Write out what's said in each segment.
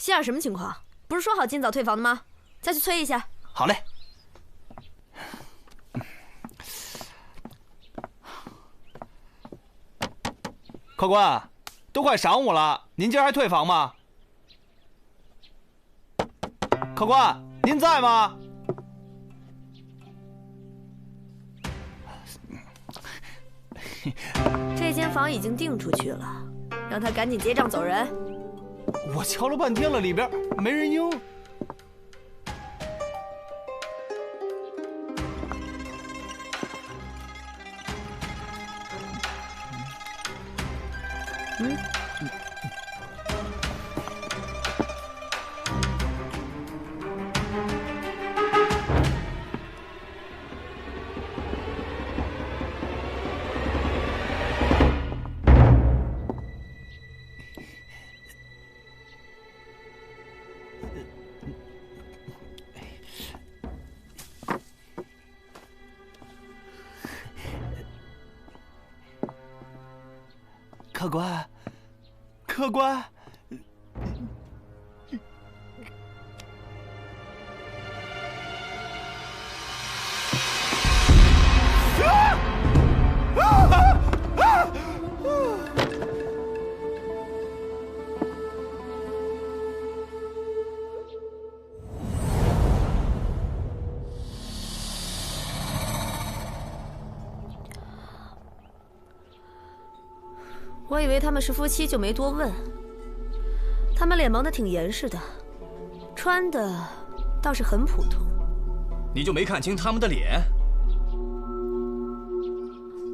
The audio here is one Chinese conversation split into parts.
希尔什么情况？不是说好尽早退房的吗？再去催一下。好嘞。客官，都快晌午了，您今儿还退房吗？客官，您在吗？这间房已经订出去了，让他赶紧结账走人。我敲了半天了，里边没人应。客官，客官，我以为他们是夫妻，就没多问。他们脸蒙得挺严实的，穿的倒是很普通。你就没看清他们的脸？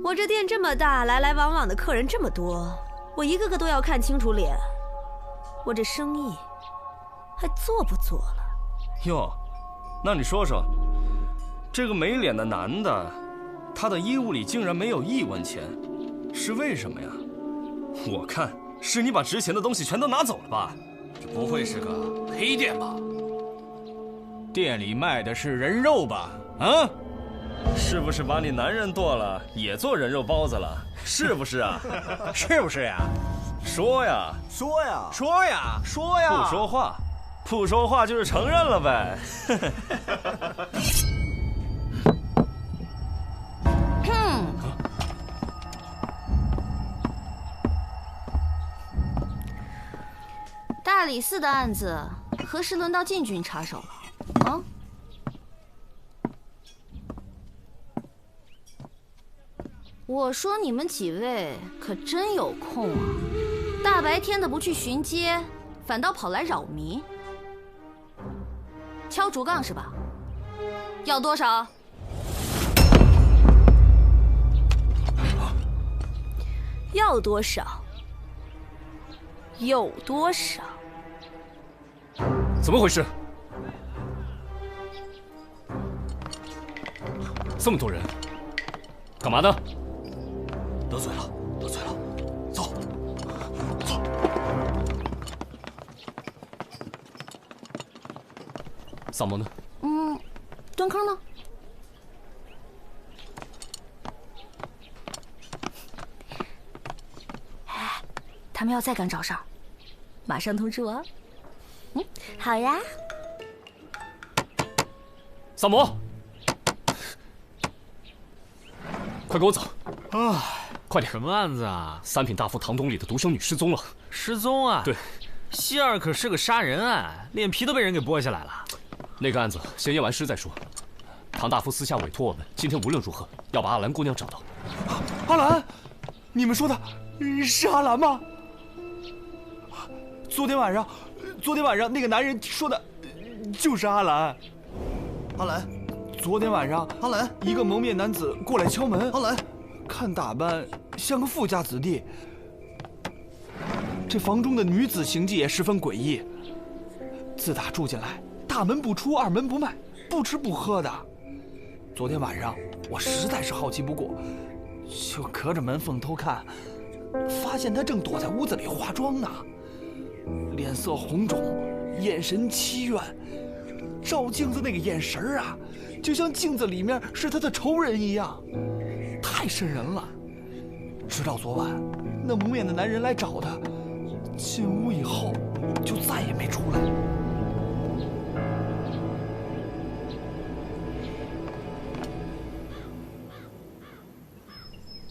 我这店这么大，来来往往的客人这么多，我一个个都要看清楚脸。我这生意还做不做了？哟，那你说说，这个没脸的男的，他的衣物里竟然没有1文钱，是为什么呀？我看是你把值钱的东西全都拿走了吧？这不会是个黑店吧？店里卖的是人肉吧？啊？是不是把你男人剁了，也做人肉包子了？是不是啊？是不是呀？说呀，说呀，说呀，说呀！不说话，不说话就是承认了呗。大理寺的案子何时轮到禁军插手了？啊？我说你们几位可真有空啊！大白天的不去巡街，反倒跑来扰民。敲竹杠是吧？要多少？要多少？有多少？怎么回事？这么多人，干嘛呢？得罪了，得罪了，走，走。萨摩呢？蹲坑呢？他们要再敢找事儿，马上通知我。好呀。萨摩，快跟我走！啊，快点！什么案子啊？三品大夫唐东里的独生女失踪了。失踪啊？对，希尔可是个杀人案，脸皮都被人给剥下来了。那个案子先验完尸再说。唐大夫私下委托我们，今天无论如何要把阿兰姑娘找到。阿兰，你们说的是阿兰吗？昨天晚上那个男人说的就是阿兰。阿兰，昨天晚上，阿兰，一个蒙面男子过来敲门。阿兰，看打扮像个富家子弟。这房中的女子行迹也十分诡异。自打住进来，大门不出，二门不迈，不吃不喝的。昨天晚上我实在是好奇不过，就隔着门缝偷看，发现她正躲在屋子里化妆呢，脸色红肿，眼神凄怨。照镜子那个眼神啊，就像镜子里面是他的仇人一样，太瘆人了。直到昨晚，那蒙面的男人来找他，进屋以后，就再也没出来。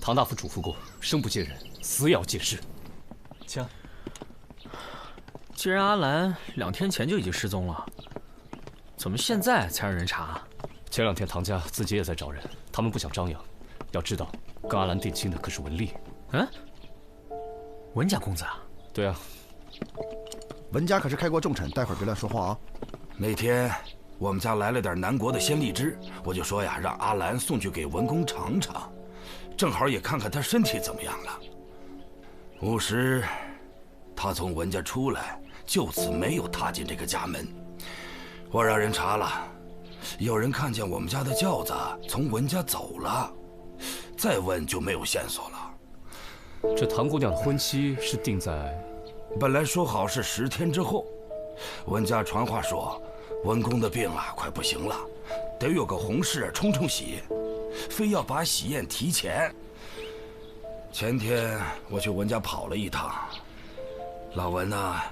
唐大夫嘱咐过，生不见人，死也要见尸。请。既然阿兰2天前就已经失踪了，怎么现在才让人查？前2天唐家自己也在找人，他们不想张扬。要知道，跟阿兰定亲的可是文丽。嗯，文家公子啊？对啊。文家可是开过重臣，待会儿别乱说话啊。那天我们家来了点南国的鲜荔枝，我就说呀，让阿兰送去给文公尝尝，正好也看看他身体怎么样了。午时，他从文家出来，就此没有踏进这个家门。我让人查了，有人看见我们家的轿子从文家走了，再问就没有线索了。这唐姑娘的婚期是定在……本来说好是10天之后，文家传话说，文公的病啊快不行了，得有个红事冲冲喜，非要把喜宴提前。前天我去文家跑了一趟，老文呐，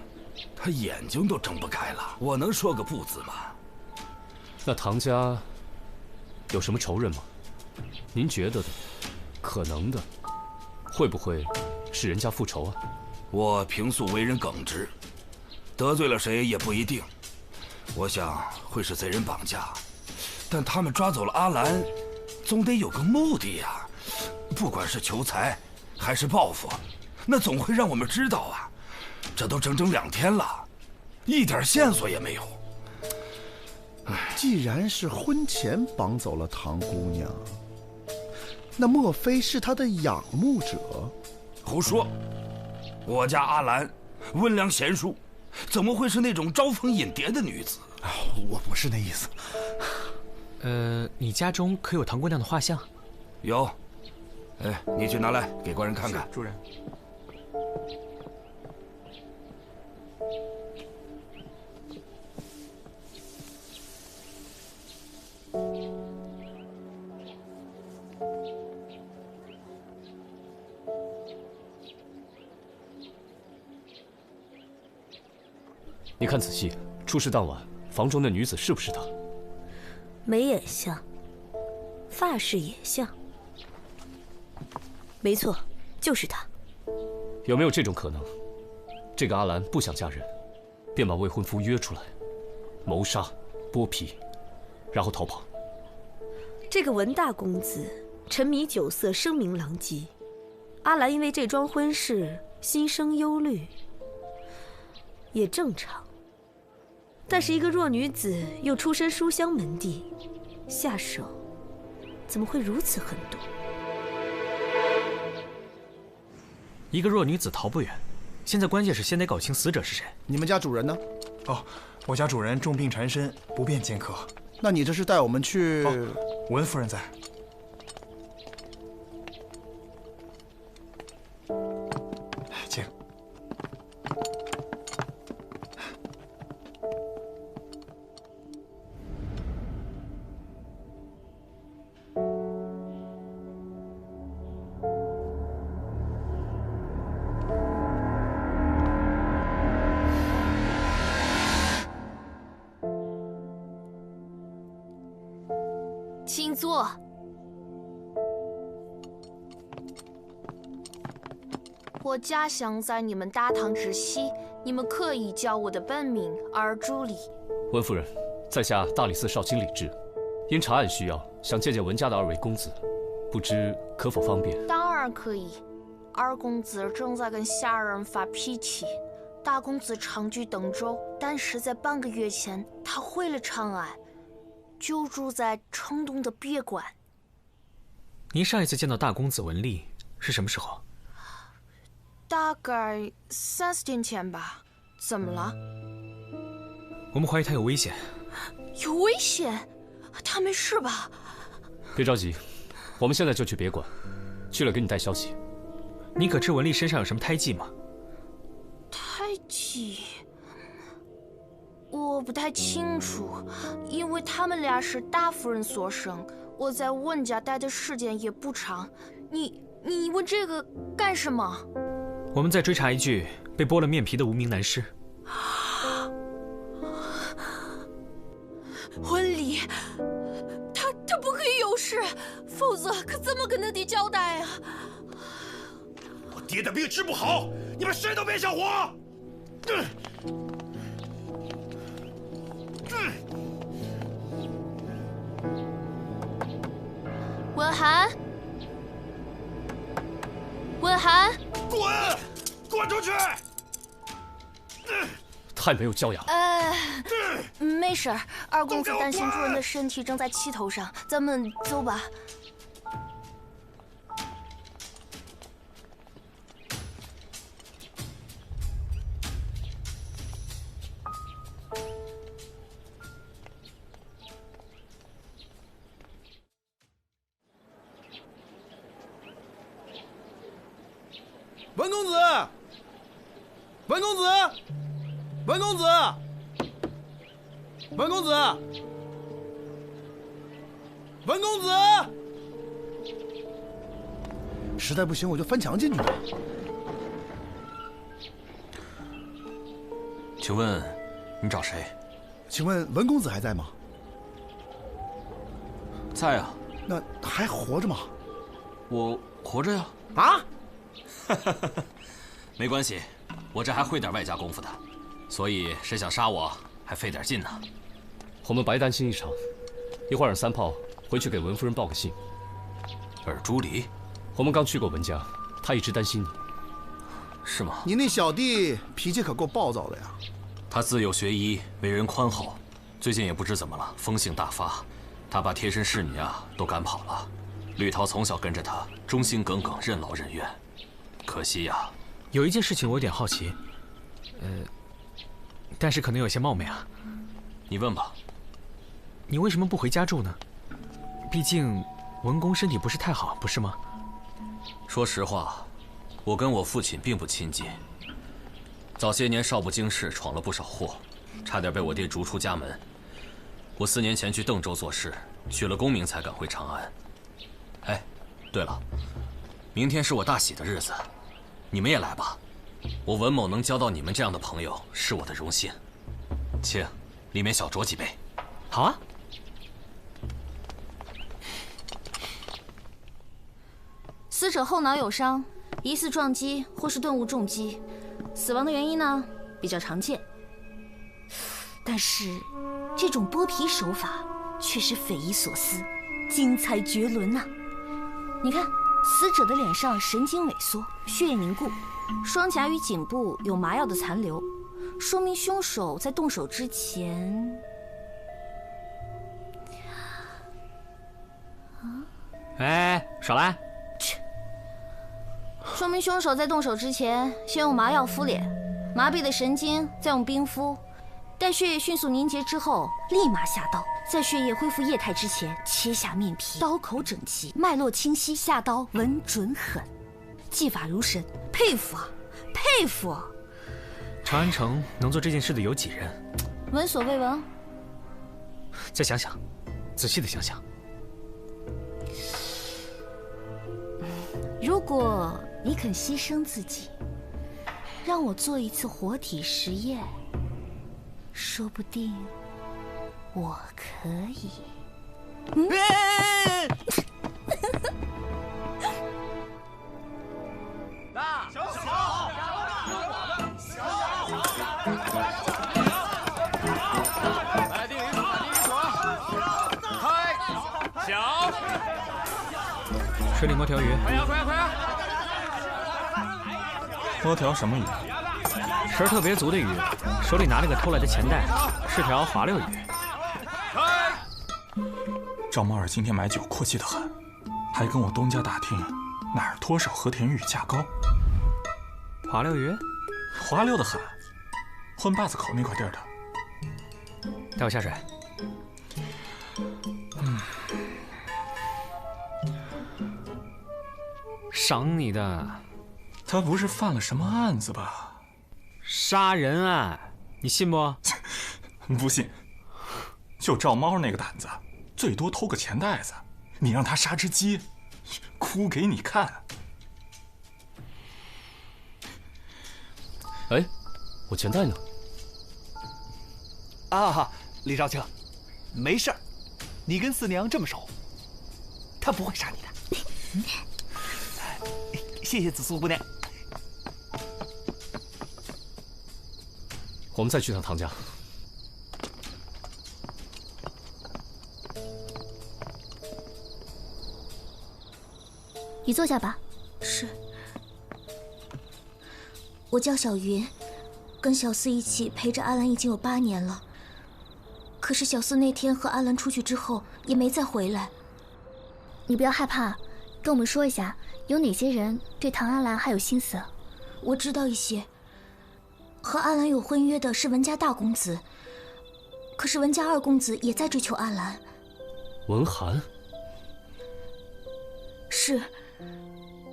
他眼睛都睁不开了，我能说个不字吗？那唐家有什么仇人吗？您觉得的，可能的，会不会是人家复仇啊？我平素为人耿直，得罪了谁也不一定。我想会是贼人绑架，但他们抓走了阿兰，总得有个目的呀。不管是求财还是报复，那总会让我们知道啊。这都整整2天了，一点线索也没有。既然是婚前绑走了唐姑娘，那莫非是她的仰慕者？胡说！我家阿兰温良贤淑，怎么会是那种招蜂引蝶的女子？我不是那意思。你家中可有唐姑娘的画像？有。你去拿来给官人看看。主人。你看仔细，出事当晚，房中的女子是不是她？眉眼像，发饰也像，没错，就是她。有没有这种可能？这个阿兰不想嫁人，便把未婚夫约出来，谋杀、剥皮，然后逃跑。这个文大公子沉迷酒色，声名狼藉。阿兰因为这桩婚事心生忧虑，也正常。但是一个弱女子又出身书香门第，下手怎么会如此狠毒？一个弱女子逃不远，现在关键是先得搞清死者是谁。你们家主人呢？哦，我家主人重病缠身，不便见客。那你这是带我们去？文夫人在。请。请坐。我家乡在你们大唐之西，你们可以叫我的本名而助理。文夫人，在下大理寺少卿李治，因查案需要，想见见文家的2位公子，不知可否方便？当然可以。二公子正在跟下人发脾气，大公子长居登州，但是在半个月前他回了长安，就住在城东的别馆。您上一次见到大公子文丽是什么时候？大概3-4天前吧。怎么了？我们怀疑他有危险。有危险？他没事吧？别着急，我们现在就去别馆，去了给你带消息。你可知文丽身上有什么胎记吗？胎记？我不太清楚，因为他们俩是大夫人所生，我在文家待的时间也不长。你问这个干什么？我们在追查一具被剥了面皮的无名男尸。婚礼，他不可以有事，否则可怎么跟他爹交代啊？我爹的病治不好，你们谁都别想活！文涵，文涵，滚出去！太没有教养。没事儿，二公子担心主人的身体正在气头上，咱们走吧。文公子，文公子，文公子，文公子，文公子！实在不行，我就翻墙进去吧。请问，你找谁？请问文公子还在吗？在啊。那还活着吗？我活着呀。啊？没关系，我这还会点外家功夫的，所以谁想杀我还费点劲呢。我们白担心一场，一会儿让三炮回去给文夫人报个信。尔朱离，我们刚去过文家，他一直担心你。是吗？你那小弟脾气可够暴躁的呀。他自幼学医，为人宽厚，最近也不知怎么了，风性大发，他把贴身侍女啊都赶跑了。绿桃从小跟着他，忠心耿耿，任劳任怨。可惜呀，有一件事情我有点好奇，但是可能有些冒昧啊。你问吧。你为什么不回家住呢？毕竟文公身体不是太好，不是吗？说实话，我跟我父亲并不亲近。早些年少不经事，闯了不少祸，差点被我爹逐出家门。我4年前去邓州做事，取了功名才赶回长安。哎，对了，明天是我大喜的日子，你们也来吧。我文某能交到你们这样的朋友，是我的荣幸。请，里面小酌几杯。好啊。死者后脑有伤，疑似撞击或是钝物重击，死亡的原因呢比较常见。但是这种剥皮手法却是匪夷所思，精彩绝伦呐！你看，死者的脸上神经萎缩，血液凝固，双颊与颈部有麻药的残留，说明凶手在动手之前……哎，少来！说明凶手在动手之前，先用麻药敷脸，麻痹的神经再用冰敷，待血液迅速凝结之后，立马下刀，在血液恢复液态之前切下面皮，刀口整齐，脉络清晰，下刀稳准狠，技法如神，佩服啊，佩服啊！长安城能做这件事的有几人？闻所未闻。再想想，仔细的想想。如果你肯牺牲自己，让我做一次活体实验，说不定我可以。大小来定一组，开小。水里摸条鱼。快呀！摸条什么鱼？食儿特别足的鱼，手里拿了个偷来的钱袋，是条滑溜鱼。赵猫儿今天买酒阔气得很，还跟我东家打听哪儿脱手和田玉价高。滑溜鱼，滑溜得很，混坝子口那块地儿的。带我下水。赏你的。他不是犯了什么案子吧？杀人案，你信不？不信。就赵猫那个胆子，最多偷个钱袋子，你让他杀只鸡，哭给你看。哎，我钱袋呢？啊，李少卿，没事儿，你跟四娘这么熟，她不会杀你的。谢谢紫苏姑娘。我们再去趟唐家。你坐下吧。是。我叫小云，跟小四一起陪着阿兰已经有8年了。可是小四那天和阿兰出去之后，也没再回来。你不要害怕，跟我们说一下，有哪些人对唐阿兰还有心思？我知道一些。和阿兰有婚约的是文家大公子，可是文家二公子也在追求阿兰。文涵。是。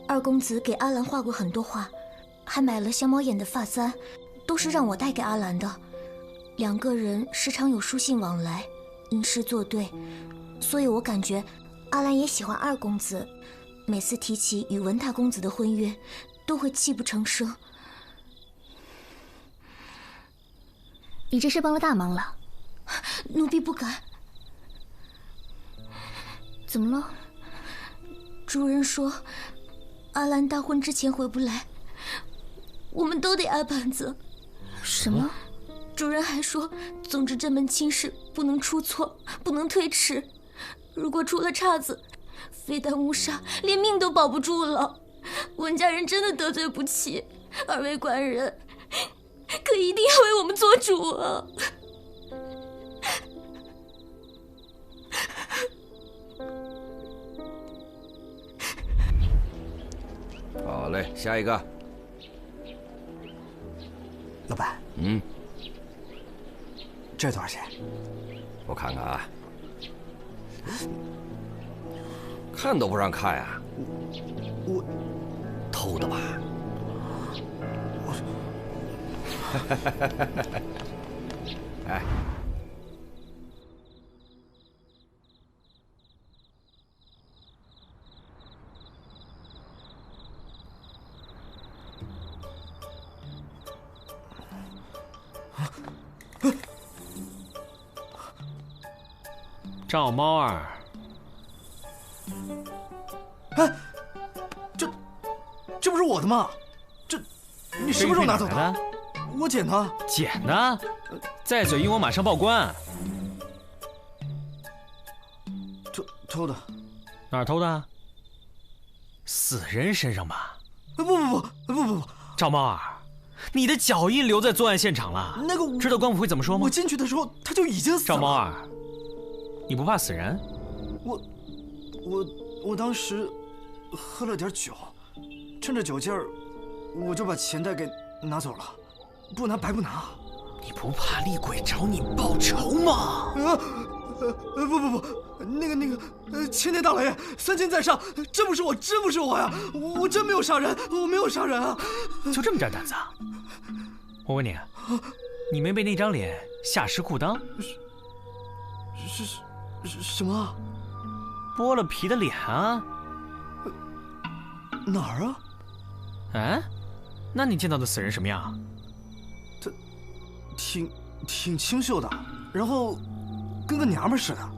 二公子给阿兰画过很多画，还买了香猫眼的发簪，都是让我带给阿兰的。2个人时常有书信往来，吟诗作对，所以我感觉阿兰也喜欢二公子。每次提起与文大公子的婚约，都会泣不成声。你这是帮了大忙了。奴婢不敢。怎么了？主人说阿兰大婚之前回不来，我们都得挨板子。什么？主人还说，总之这门亲事不能出错，不能推迟。如果出了岔子，非但误杀，连命都保不住了。文家人真的得罪不起，2位官人，可一定要为我们做主啊！好嘞，下一个。老板，这多少钱？我看看啊，看都不让看呀！我偷的吧？哎，赵猫儿，哎，这不是我的吗？你什么时候拿走的？我捡的。捡的？再嘴硬我马上报官。偷的。哪儿偷的？死人身上吧？不，赵猫儿，你的脚印留在作案现场了。那个，知道官府会怎么说吗？我进去的时候他就已经死了。赵猫儿，你不怕死人？我当时喝了点酒，趁着酒劲儿，我就把钱袋给拿走了。不拿白不拿。你不怕厉鬼找你报仇吗？不，那个，青天大老爷，3千在上，真不是我呀！我真没有杀人，我没有杀人啊！就这么点胆子啊？我问你，你没被那张脸吓湿裤裆？是什么？剥了皮的脸啊？哪儿啊？哎，那你见到的死人什么样？他挺清秀的，然后跟个娘们似的。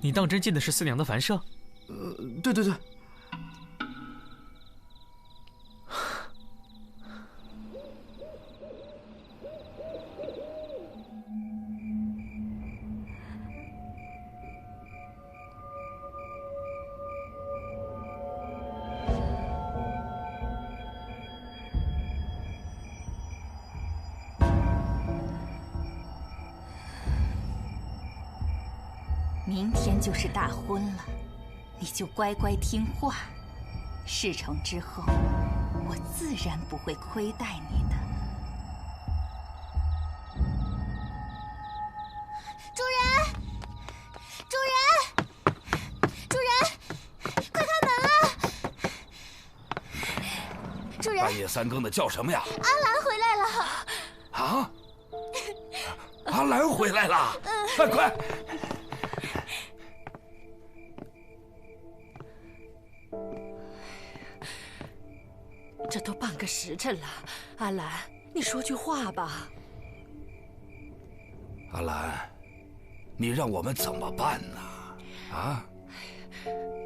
你当真进的是四娘的凡舍？对。明天就是大婚了，你就乖乖听话。事成之后，我自然不会亏待你的。主人，快开门啊！主人，半夜3更的叫什么呀？阿兰回来了。啊？阿兰回来了！快！这都半个时辰了，阿兰，你说句话吧。阿兰，你让我们怎么办呢？啊？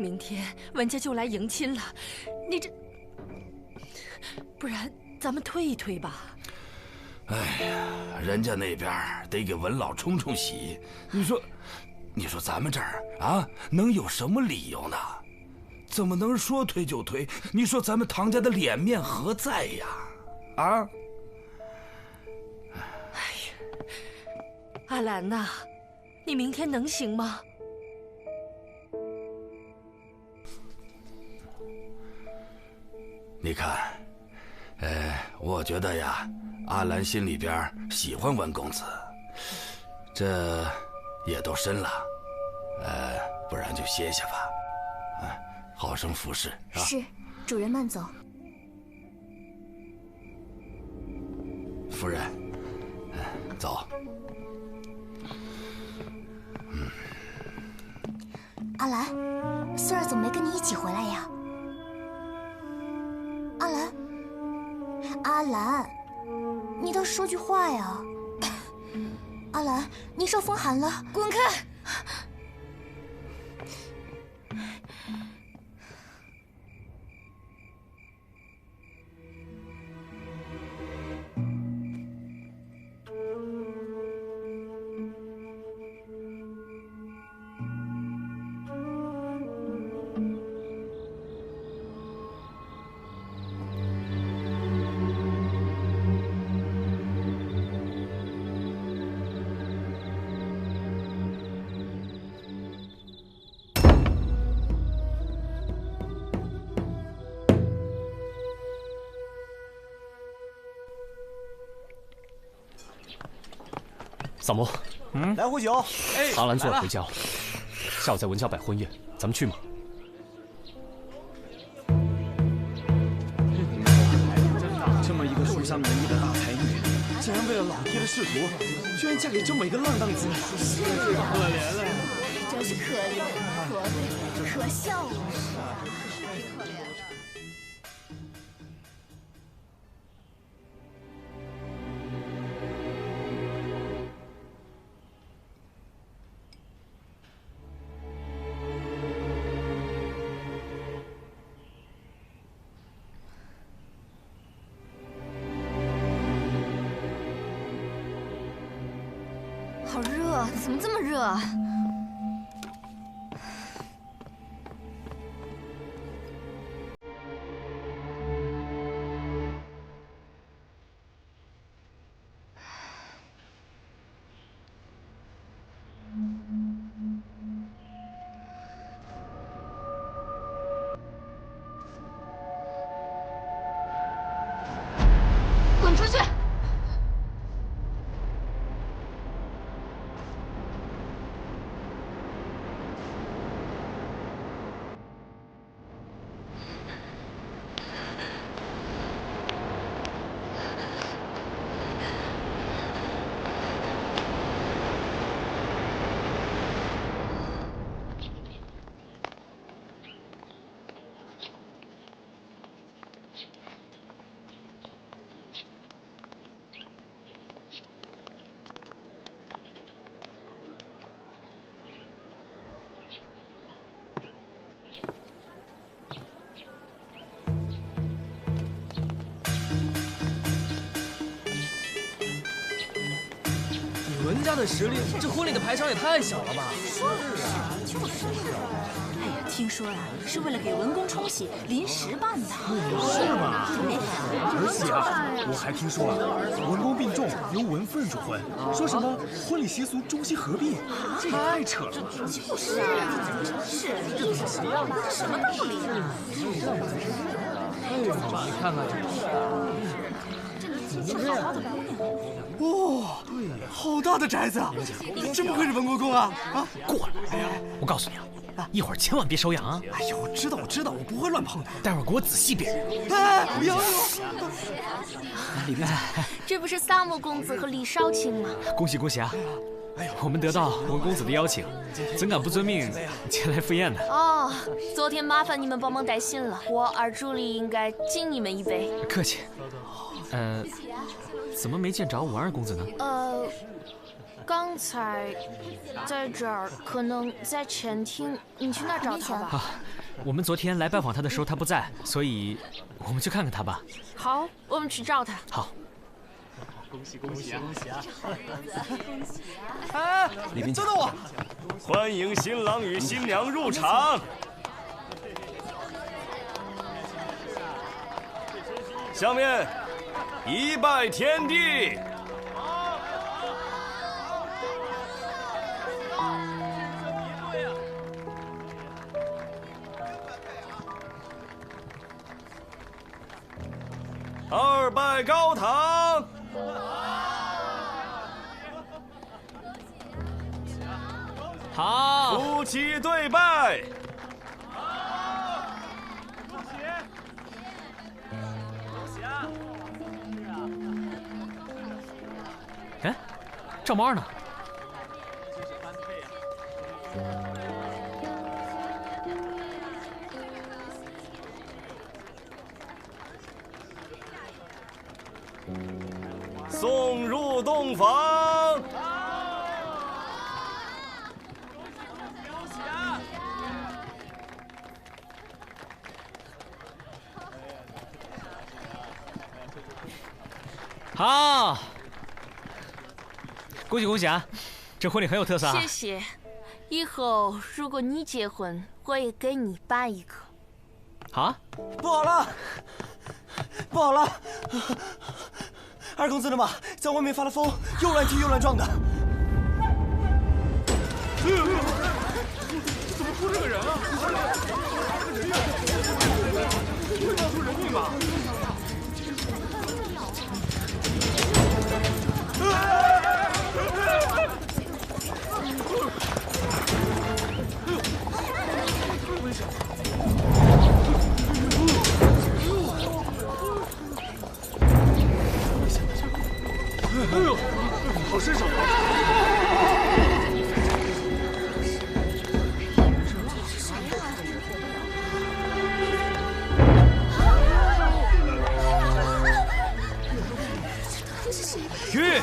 明天文家就来迎亲了，你这，不然咱们推一推吧。哎呀，人家那边得给文老冲冲喜，你说咱们这儿啊，能有什么理由呢？怎么能说推就推？你说咱们唐家的脸面何在呀？啊？哎呀，阿兰呐，你明天能行吗？你看，我觉得呀，阿兰心里边喜欢文公子，这也都申了，不然就歇歇吧，好生服侍啊。是，主人慢走。夫人，走。阿兰，四儿怎么没跟你一起回来呀？阿兰，阿兰，你倒说句话呀！阿兰，你受风寒了，滚开！萨摩，来壶酒。阿兰昨晚回家了，下午在文家摆婚宴，咱们去吗？这么一个书香门第的大才女，竟然为了老爹的仕途，居然嫁给这么一个浪荡子，是啊，可怜了。真是可怜，可悲，可笑啊！好热，怎么这么热啊？滚出去！文家的实力，这婚礼的排场也太小了吧？是啊，就是。哎呀，听说啊，是为了给文公冲喜临时办的。是吗？而且啊，我还听说啊，文公病重，由文夫人主婚，说什么婚礼习俗中西合璧，这也太扯了。就是啊，真是这是什么样的？这什么道理啊？你看看这个好好的姑娘。哇，好大的宅子啊！真不愧是文国公啊！啊，过来！我告诉你啊，一会儿千万别手痒啊！哎呦，我知道，我不会乱碰的。待会儿给我仔细辨认。哎，不要！里面，这不是萨摩公子和李少卿吗？恭喜恭喜啊！我们得到文公子的邀请，怎敢不遵命前来赴宴呢？哦，昨天麻烦你们帮忙带信了，我二助理应该敬你们一杯。客气。怎么没见着文二公子呢？刚才在这儿，可能在前厅。你去那儿找他吧。啊，我们昨天来拜访他的时候他不在，所以我们去看看他吧。好，我们去找他。好。恭喜恭喜啊！恭喜啊！哎，李冰姐，等等我！欢迎新郎与新娘入场。下面，一拜天地。二拜高堂。好。夫妻对拜。哎，赵猫呢？送入洞房。好，恭喜恭喜啊！这婚礼很有特色啊！谢谢。以后如果你结婚，我也给你办一个。啊？不好了，不好了！二公子的马在外面发了疯，又乱踢又乱撞的。怎么出这个人啊？不会闹出人命吧？哎呦，好身手！去！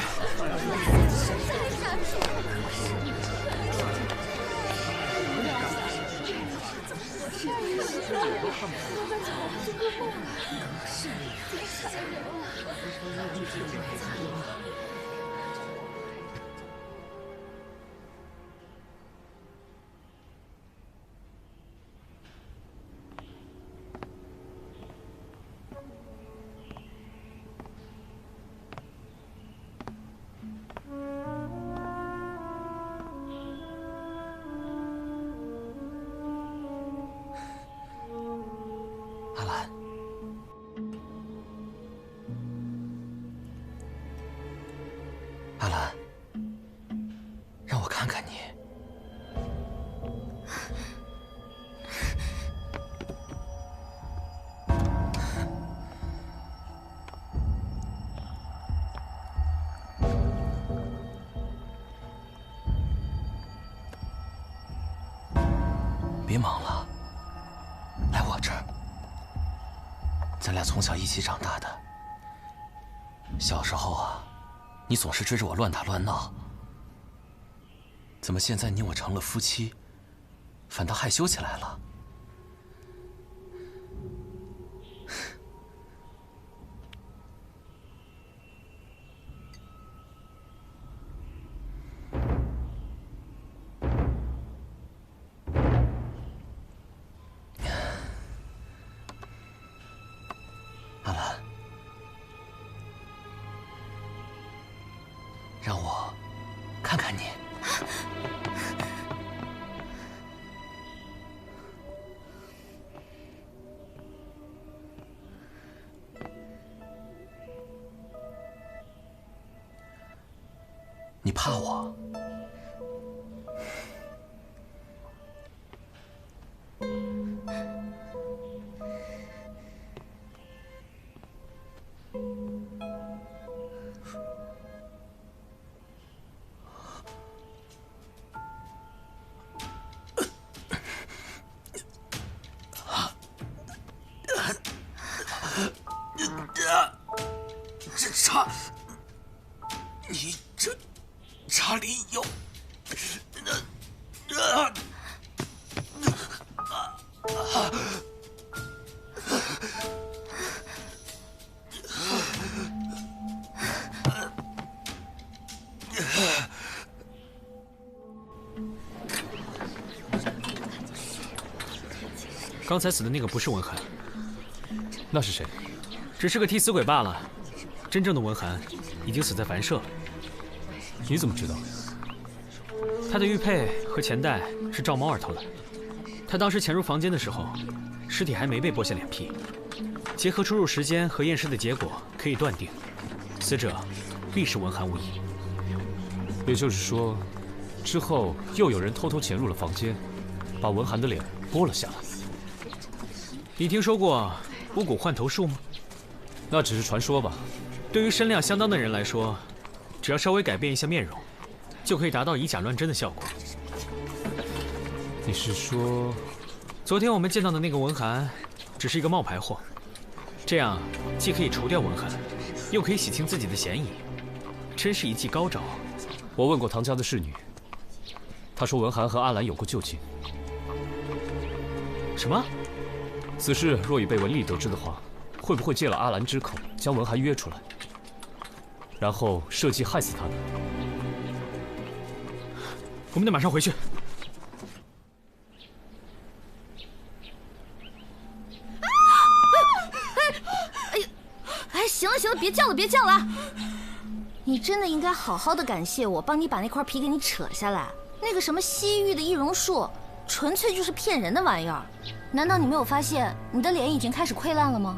阿兰，阿兰，让我看看你。别忙了，来我这儿。咱俩从小一起长大的，小时候啊，你总是追着我乱打乱闹，怎么现在你我成了夫妻，反倒害羞起来了？阿兰，让我看看你。你怕我？这茶，你这茶。哪里有？刚才死的那个不是文涵，那是谁？只是个替死鬼罢了。真正的文涵已经死在凡舍了。你怎么知道？他的玉佩和钱袋是赵猫儿偷的。他当时潜入房间的时候，尸体还没被剥下脸皮。结合出入时间和验尸的结果，可以断定，死者必是文涵无疑。也就是说，之后又有人偷偷潜入了房间，把文涵的脸剥了下来。你听说过五谷换头术吗？那只是传说吧。对于身量相当的人来说，只要稍微改变一下面容，就可以达到以假乱真的效果。你是说，昨天我们见到的那个文涵，只是一个冒牌货？这样既可以除掉文涵，又可以洗清自己的嫌疑，真是一计高招。我问过唐家的侍女，她说文涵和阿兰有过旧情。什么？此事若已被文丽得知的话，会不会借了阿兰之口将文涵约出来，然后设计害死他呢？我们得马上回去。哎，行了行了，别叫了别叫了！你真的应该好好的感谢我，帮你把那块皮给你扯下来。那个什么西域的易容术，纯粹就是骗人的玩意儿。难道你没有发现你的脸已经开始溃烂了吗？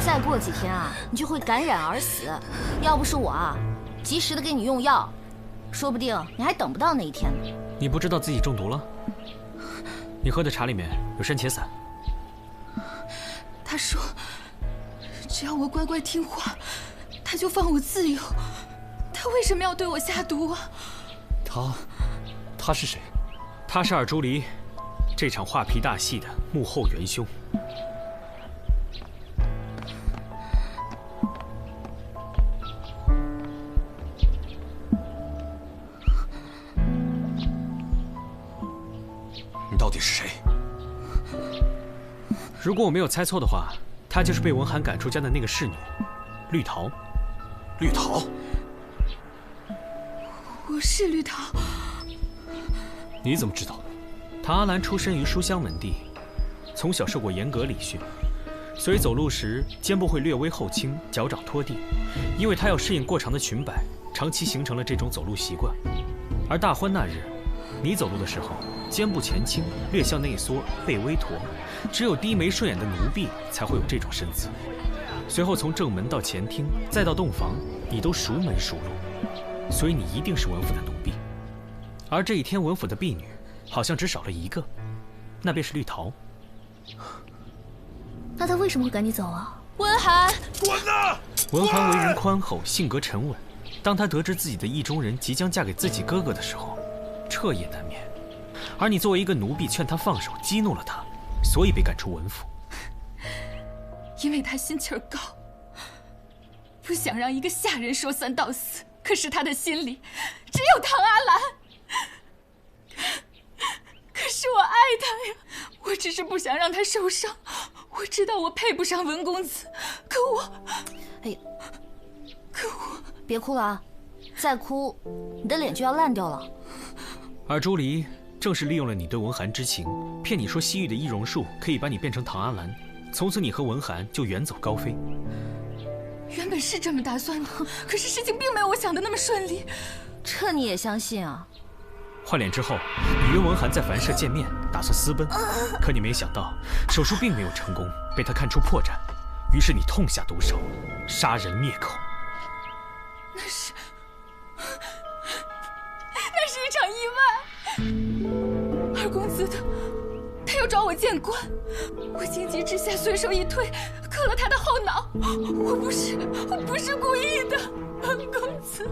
再过几天啊，你就会感染而死。要不是我啊，及时的给你用药，说不定你还等不到那一天呢。你不知道自己中毒了？你喝的茶里面有山茄散。他说，只要我乖乖听话，他就放我自由。他为什么要对我下毒啊？他是谁？他是尔朱离，这场画皮大戏的幕后元凶。你到底是谁？如果我没有猜错的话，她就是被文涵赶出家的那个侍女，绿桃。绿桃？我是绿桃。你怎么知道？唐阿兰出身于书香门第，从小受过严格礼训，所以走路时肩部会略微后倾，脚掌拖地，因为她要适应过长的裙摆，长期形成了这种走路习惯。而大婚那日，你走路的时候，肩部前倾，略向内缩，背微驼，只有低眉顺眼的奴婢才会有这种身姿。随后从正门到前厅，再到洞房，你都熟门熟路，所以你一定是文府的奴婢。而这一天，文府的婢女好像只少了一个，那便是绿桃。那他为什么会赶你走啊？文涵，滚呐！文涵为人宽厚，性格沉稳。当他得知自己的意中人即将嫁给自己哥哥的时候，彻夜难眠。而你作为一个奴婢，劝他放手，激怒了他，所以被赶出文府。因为他心气儿高，不想让一个下人说三道四。可是他的心里只有唐阿兰。可是我爱他呀，我只是不想让他受伤。我知道我配不上文公子，可我别哭了啊！再哭，你的脸就要烂掉了。而朱离正是利用了你对文涵之情，骗你说西域的易容术可以把你变成唐阿兰，从此你和文涵就远走高飞。原本是这么打算的，可是事情并没有我想的那么顺利。这你也相信啊？换脸之后，你约文涵在凡舍见面，打算私奔，可你没想到手术并没有成功，被他看出破绽，于是你痛下毒手，杀人灭口。那是一场意外。二公子他要找我见官，我情急之下随手一推，磕了他的后脑。我不是故意的，二公子。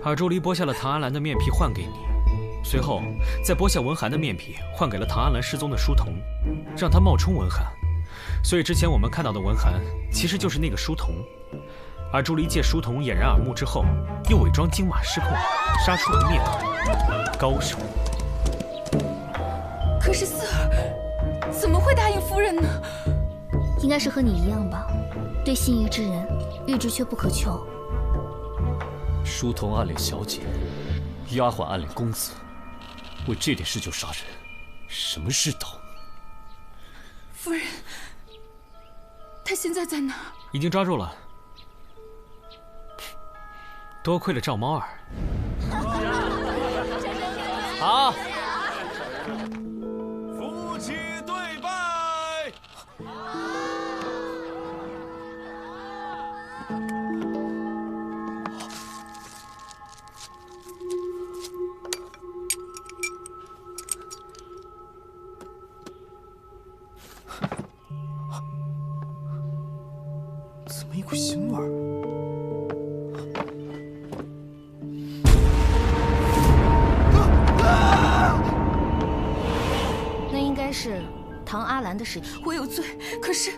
尔朱离剥下了唐阿兰的面皮换给你，随后再剥下文涵的面皮换给了唐阿兰失踪的书童，让他冒充文涵。所以之前我们看到的文涵其实就是那个书童。而朱离借书童掩人耳目之后，又伪装金马失控，杀出了灭口。高手。可是四儿怎么会答应夫人呢？应该是和你一样吧，对心仪之人，欲之却不可求。书童暗恋小姐，丫鬟暗恋公子，为这点事就杀人，什么世道？夫人，他现在在哪？已经抓住了。多亏了赵猫儿。好。夫妻对拜。怎么一股腥味儿？那应该是唐阿兰的尸体。我有罪，可是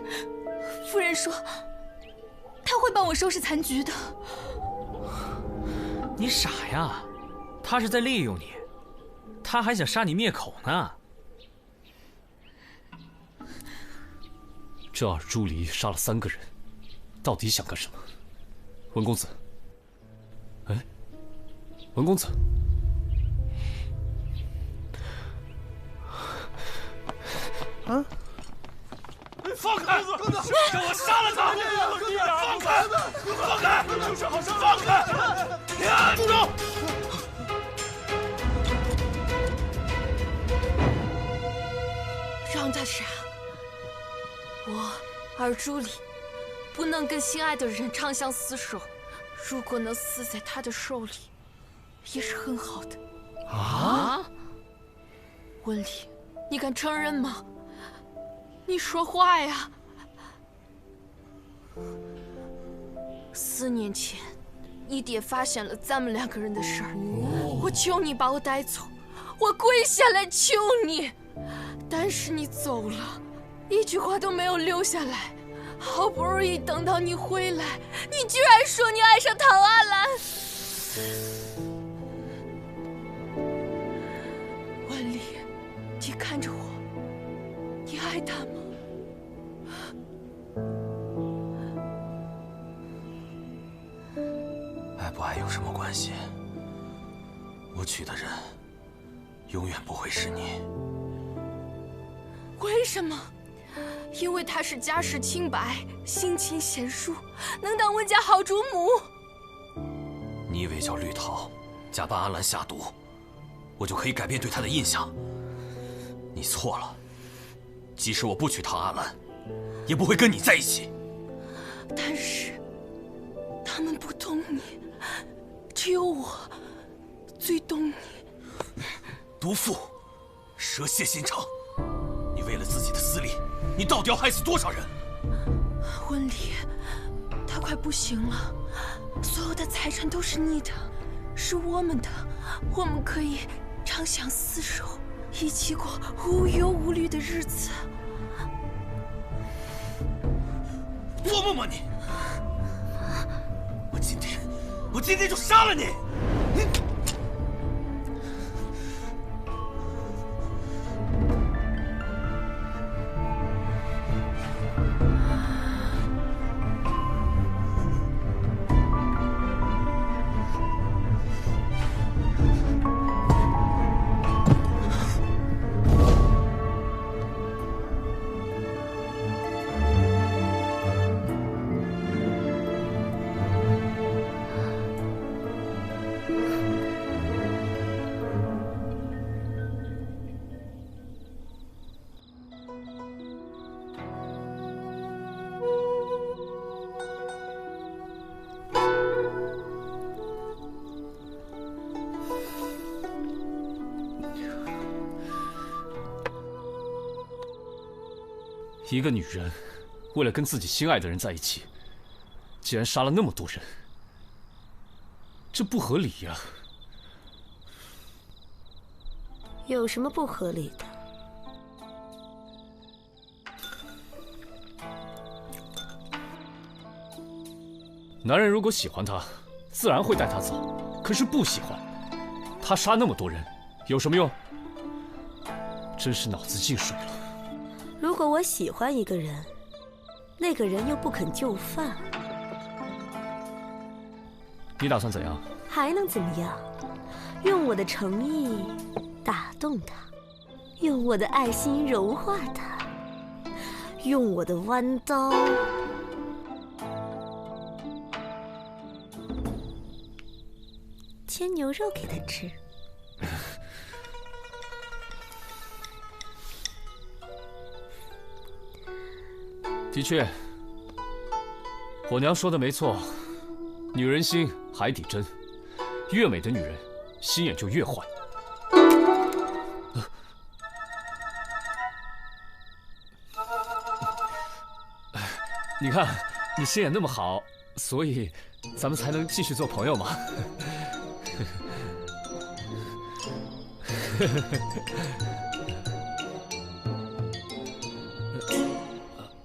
夫人说她会帮我收拾残局的。你傻呀，他是在利用你，他还想杀你灭口呢。这二朱离杀了3个人，到底想干什么？文公子，哎，文公子，啊！放开！让我杀了他！放开！放开！放开！住手！让他杀！我二朱离不能跟心爱的人长相厮守，如果能死在他的手里，也是很好的。啊！文丽，你敢承认吗？你说话呀！4年前，你爹发现了咱们2个人的事儿，我求你把我带走，我跪下来求你，但是你走了，一句话都没有留下来。好不容易等到你回来，你居然说你爱上唐阿兰。文丽，你看着我，你爱他吗？爱不爱有什么关系？我娶的人永远不会是你。为什么？因为他是家世清白、性情贤淑，能当温家好主母。你以为叫绿桃假扮阿兰下毒，我就可以改变对她的印象？你错了。即使我不娶唐阿兰，也不会跟你在一起。但是他们不懂你，只有我最懂你。毒妇，蛇蝎心肠，你为了自己的私利，你到底要害死多少人？温丽，他快不行了，所有的财产都是你的，是我们的，我们可以长相厮守，一起过无忧无虑的日子。做梦吧你！我今天就杀了你！一个女人，为了跟自己心爱的人在一起，竟然杀了那么多人，这不合理呀！有什么不合理的？男人如果喜欢她，自然会带她走。可是不喜欢，他杀那么多人，有什么用？真是脑子进水了。如果我喜欢一个人，那个人又不肯就范，你打算怎样？还能怎么样？用我的诚意打动他，用我的爱心融化他，用我的弯刀切牛肉给他吃。的确，我娘说的没错，女人心海底针，越美的女人心眼就越坏。你看，你心眼那么好，所以咱们才能继续做朋友嘛。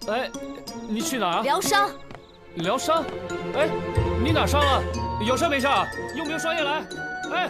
哎，你去哪儿啊？疗伤。疗伤？哎，你哪伤了？有事没事？用不用双叶来？哎。